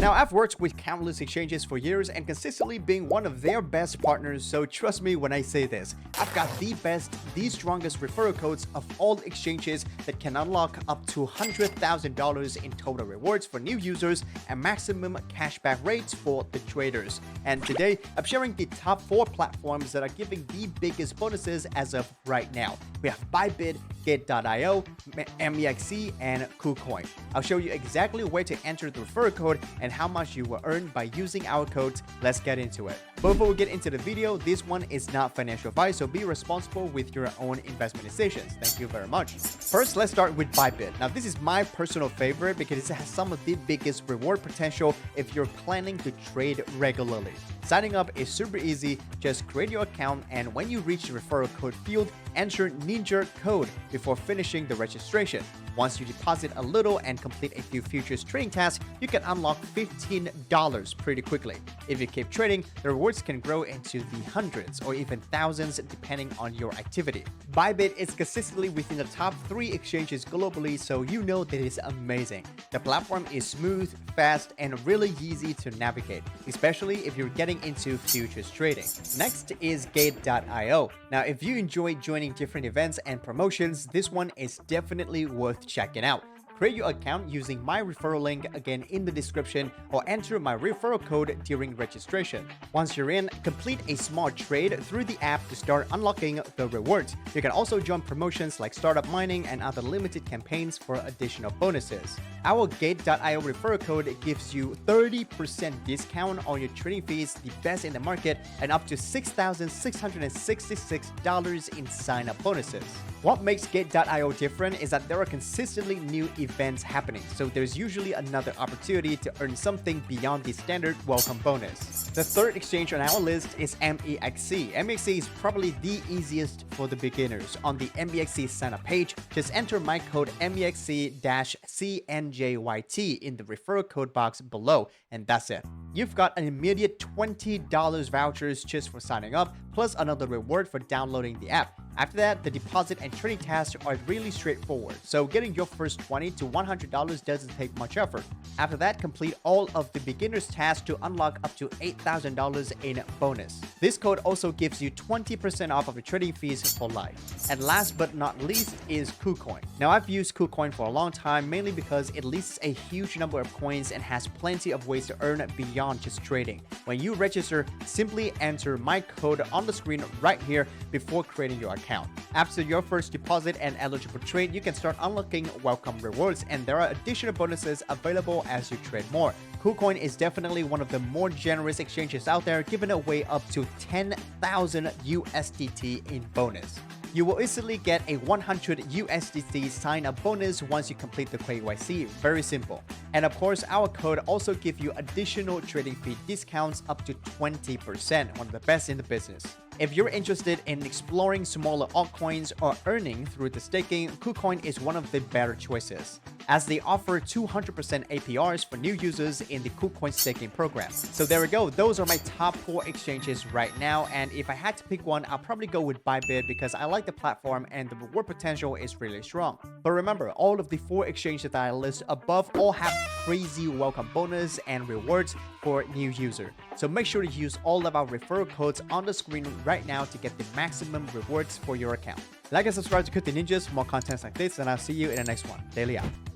Now, I've worked with countless exchanges for years and consistently being one of their best partners, so trust me when I say this. I've got the best, the strongest referral codes of all exchanges that can unlock up to $100,000 in total rewards for new users and maximum cashback rates for the traders. And today, I'm sharing the top 4 platforms that are giving the biggest bonuses as of right now. We have Bybit, Gate.io, MEXC, and KuCoin. I'll show you exactly where to enter the referral code and how much you will earn by using our codes. Let's get into it. Before we get into the video, this one is not financial advice, so be responsible with your own investment decisions. Thank you very much. First, let's start with Bybit. Now, this is my personal favorite because it has some of the biggest reward potential if you're planning to trade regularly. Signing up is super easy. Just create your account, and when you reach the referral code field, enter Ninja code before finishing the registration. Once you deposit a little and complete a few futures trading tasks, you can unlock $15 pretty quickly. If you keep trading, the rewards can grow into the hundreds or even thousands depending on your activity. Bybit is consistently within the top 3 exchanges globally, so you know that it's amazing. The platform is smooth, fast, and really easy to navigate, especially if you're getting into futures trading. Next is Gate.io. Now, if you enjoy joining different events and promotions, this one is definitely worth checking out. Create your account using my referral link again in the description or enter my referral code during registration. Once you're in, complete a small trade through the app to start unlocking the rewards. You can also join promotions like startup mining and other limited campaigns for additional bonuses. Our Gate.io referral code gives you 30% discount on your trading fees, the best in the market, and up to $6,666 in sign-up bonuses. What makes Gate.io different is that there are consistently new events happening, so there's usually another opportunity to earn something beyond the standard welcome bonus. The third exchange on our list is MEXC. MEXC is probably the easiest for the beginners. On the MEXC sign-up page, just enter my code MEXC-CNJYT in the referral code box below, and that's it. You've got an immediate $20 vouchers just for signing up, plus another reward for downloading the app. After that, the deposit and trading tasks are really straightforward, so getting your first $20 to $100 doesn't take much effort. After that, complete all of the beginner's tasks to unlock up to $8,000 in bonus. This code also gives you 20% off of the trading fees for life. And last but not least is KuCoin. Now, I've used KuCoin for a long time, mainly because it lists a huge number of coins and has plenty of ways to earn beyond just trading. When you register, simply enter my code on the screen right here before creating your account. After your first deposit and eligible trade, you can start unlocking welcome rewards, and there are additional bonuses available as you trade more. KuCoin is definitely one of the more generous exchanges out there, giving away up to 10,000 USDT in bonus. You will easily get a 100 USDT sign-up bonus once you complete the KYC. Very simple. And of course, our code also gives you additional trading fee discounts up to 20%, one of the best in the business. If you're interested in exploring smaller altcoins or earning through the staking, KuCoin is one of the better choices, as they offer 200% APRs for new users in the KuCoin staking program. So there we go. Those are my top 4 exchanges right now, and if I had to pick one, I'll probably go with Bybit because I like the platform and the reward potential is really strong. But remember, all of the 4 exchanges that I list above all have crazy welcome bonus and rewards for new user. So make sure to use all of our referral codes on the screen right now to get the maximum rewards for your account. Like and subscribe to CryptoNinjas for more contents like this, and I'll see you in the next one. Daily out.